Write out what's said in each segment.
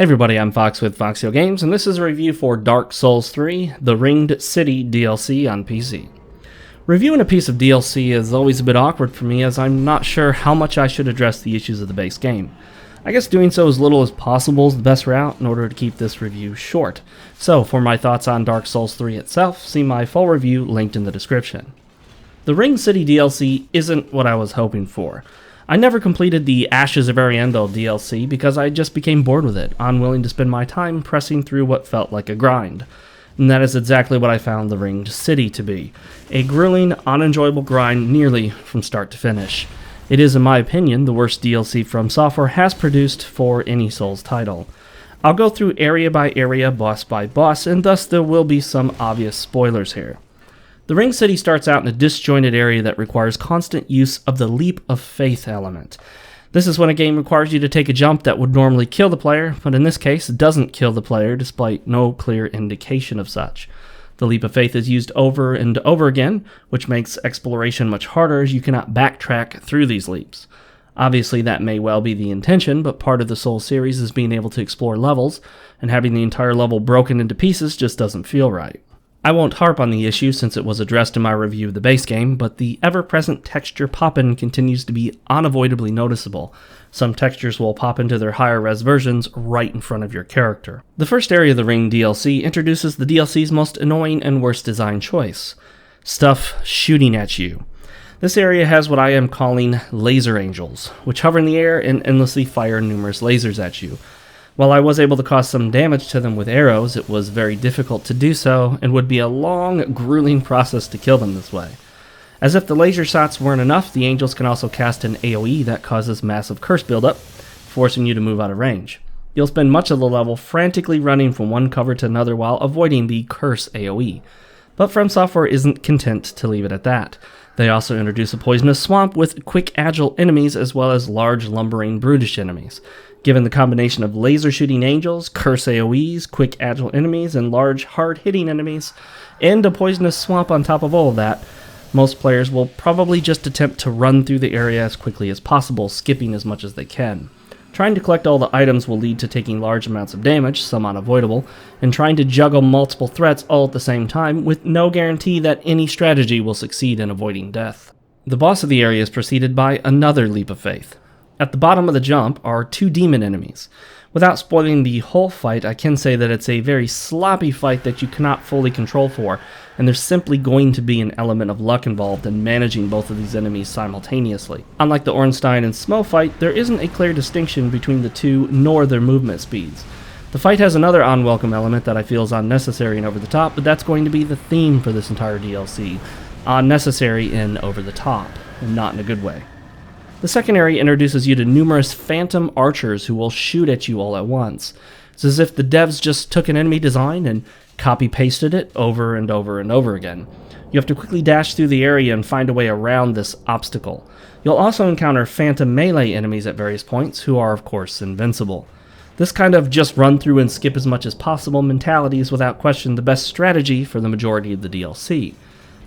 Hey everybody, I'm Fox with FoxeoGames, and this is a review for Dark Souls 3, the Ringed City DLC on PC. Reviewing a piece of DLC is always a bit awkward for me, as I'm not sure how much I should address the issues of the base game. I guess doing so as little as possible is the best route in order to keep this review short. So, for my thoughts on Dark Souls 3 itself, see my full review linked in the description. The Ringed City DLC isn't what I was hoping for. I never completed the Ashes of Ariandel DLC because I just became bored with it, unwilling to spend my time pressing through what felt like a grind. And that is exactly what I found the Ringed City to be. A grueling, unenjoyable grind nearly from start to finish. It is, in my opinion, the worst DLC From Software has produced for any Souls title. I'll go through area by area, boss by boss, and thus there will be some obvious spoilers here. The Ringed City starts out in a disjointed area that requires constant use of the leap of faith element. This is when a game requires you to take a jump that would normally kill the player, but in this case it doesn't kill the player despite no clear indication of such. The leap of faith is used over and over again, which makes exploration much harder as you cannot backtrack through these leaps. Obviously that may well be the intention, but part of the Souls series is being able to explore levels, and having the entire level broken into pieces just doesn't feel right. I won't harp on the issue since it was addressed in my review of the base game, but the ever-present texture pop-in continues to be unavoidably noticeable. Some textures will pop into their higher-res versions right in front of your character. The first area of the Ring DLC introduces the DLC's most annoying and worst design choice: stuff shooting at you. This area has what I am calling laser angels, which hover in the air and endlessly fire numerous lasers at you. While I was able to cause some damage to them with arrows, it was very difficult to do so, and would be a long, grueling process to kill them this way. As if the laser shots weren't enough, the angels can also cast an AoE that causes massive curse buildup, forcing you to move out of range. You'll spend much of the level frantically running from one cover to another while avoiding the curse AoE. But From Software isn't content to leave it at that. They also introduce a poisonous swamp with quick, agile enemies as well as large, lumbering, brutish enemies. Given the combination of laser-shooting angels, curse AoEs, quick, agile enemies, and large, hard-hitting enemies, and a poisonous swamp on top of all of that, most players will probably just attempt to run through the area as quickly as possible, skipping as much as they can. Trying to collect all the items will lead to taking large amounts of damage, some unavoidable, and trying to juggle multiple threats all at the same time, with no guarantee that any strategy will succeed in avoiding death. The boss of the area is preceded by another leap of faith. At the bottom of the jump are two demon enemies. Without spoiling the whole fight, I can say that it's a very sloppy fight that you cannot fully control for, and there's simply going to be an element of luck involved in managing both of these enemies simultaneously. Unlike the Ornstein and Smo fight, there isn't a clear distinction between the two nor their movement speeds. The fight has another unwelcome element that I feel is unnecessary and over the top, but that's going to be the theme for this entire DLC. Unnecessary and over the top, and not in a good way. The second area introduces you to numerous phantom archers who will shoot at you all at once. It's as if the devs just took an enemy design and copy-pasted it over and over and over again. You have to quickly dash through the area and find a way around this obstacle. You'll also encounter phantom melee enemies at various points, who are of course invincible. This kind of just run through and skip as much as possible mentality is without question the best strategy for the majority of the DLC.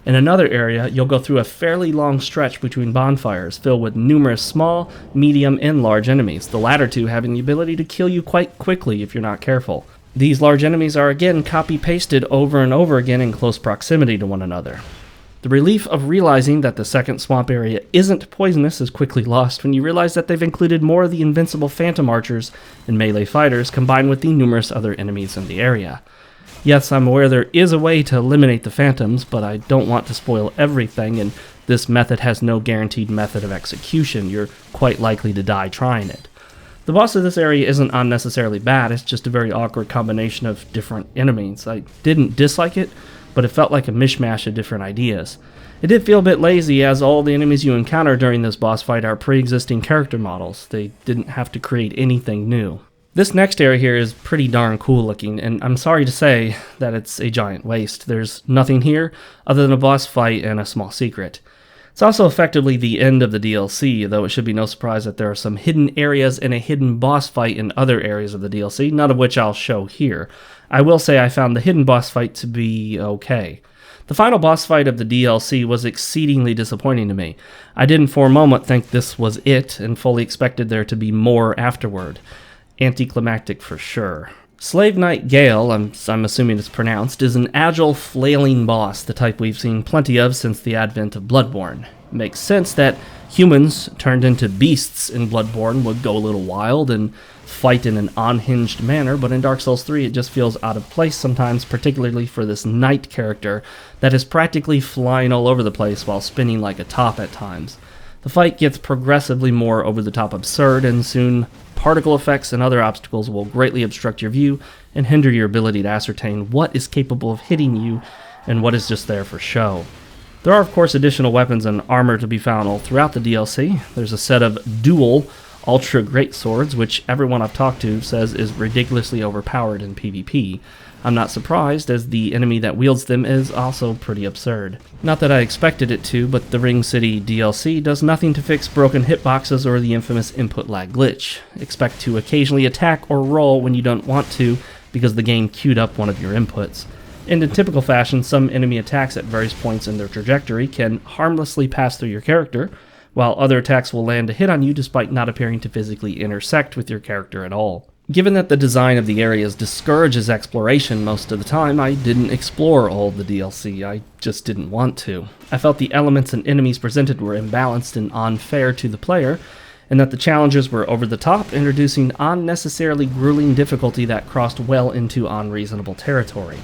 In another area, you'll go through a fairly long stretch between bonfires, filled with numerous small, medium, and large enemies, the latter two having the ability to kill you quite quickly if you're not careful. These large enemies are again copy-pasted over and over again in close proximity to one another. The relief of realizing that the second swamp area isn't poisonous is quickly lost when you realize that they've included more of the invincible phantom archers and melee fighters combined with the numerous other enemies in the area. Yes, I'm aware there is a way to eliminate the phantoms, but I don't want to spoil everything, and this method has no guaranteed method of execution. You're quite likely to die trying it. The boss of this area isn't unnecessarily bad, it's just a very awkward combination of different enemies. I didn't dislike it, but it felt like a mishmash of different ideas. It did feel a bit lazy, as all the enemies you encounter during this boss fight are pre-existing character models. They didn't have to create anything new. This next area here is pretty darn cool looking, and I'm sorry to say that it's a giant waste. There's nothing here other than a boss fight and a small secret. It's also effectively the end of the DLC, though it should be no surprise that there are some hidden areas and a hidden boss fight in other areas of the DLC, none of which I'll show here. I will say I found the hidden boss fight to be okay. The final boss fight of the DLC was exceedingly disappointing to me. I didn't for a moment think this was it, and fully expected there to be more afterward. anticlimactic for sure. Slave Knight Gale, I'm assuming it's pronounced, is an agile, flailing boss, the type we've seen plenty of since the advent of Bloodborne. It makes sense that humans turned into beasts in Bloodborne would go a little wild and fight in an unhinged manner, but in Dark Souls 3 it just feels out of place sometimes, particularly for this knight character that is practically flying all over the place while spinning like a top at times. The fight gets progressively more over-the-top absurd, and soon particle effects and other obstacles will greatly obstruct your view and hinder your ability to ascertain what is capable of hitting you and what is just there for show. There are of course additional weapons and armor to be found all throughout the DLC. There's a set of dual ultra great swords, which everyone I've talked to says is ridiculously overpowered in PvP. I'm not surprised, as the enemy that wields them is also pretty absurd. Not that I expected it to, but the Ring City DLC does nothing to fix broken hitboxes or the infamous input lag glitch. Expect to occasionally attack or roll when you don't want to because the game queued up one of your inputs. And in typical fashion, some enemy attacks at various points in their trajectory can harmlessly pass through your character, while other attacks will land a hit on you despite not appearing to physically intersect with your character at all. Given that the design of the areas discourages exploration most of the time, I didn't explore all the DLC, I just didn't want to. I felt the elements and enemies presented were imbalanced and unfair to the player, and that the challenges were over the top, introducing unnecessarily grueling difficulty that crossed well into unreasonable territory.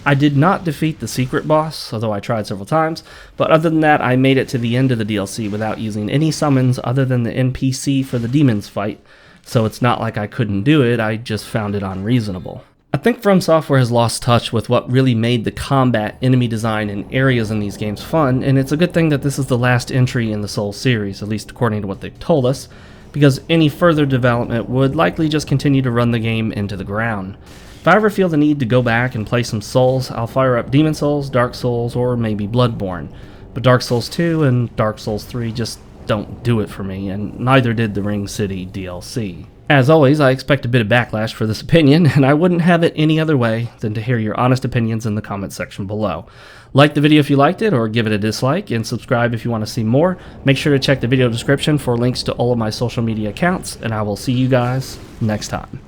I did not defeat the secret boss, although I tried several times, but other than that I made it to the end of the DLC without using any summons other than the NPC for the demons fight, so it's not like I couldn't do it, I just found it unreasonable. I think From Software has lost touch with what really made the combat, enemy design, and areas in these games fun, and it's a good thing that this is the last entry in the Souls series, at least according to what they've told us, because any further development would likely just continue to run the game into the ground. If I ever feel the need to go back and play some Souls, I'll fire up Demon Souls, Dark Souls, or maybe Bloodborne. But Dark Souls 2 and Dark Souls 3 just don't do it for me, and neither did the Ring City DLC. As always, I expect a bit of backlash for this opinion, and I wouldn't have it any other way than to hear your honest opinions in the comment section below. Like the video if you liked it, or give it a dislike, and subscribe if you want to see more. Make sure to check the video description for links to all of my social media accounts, and I will see you guys next time.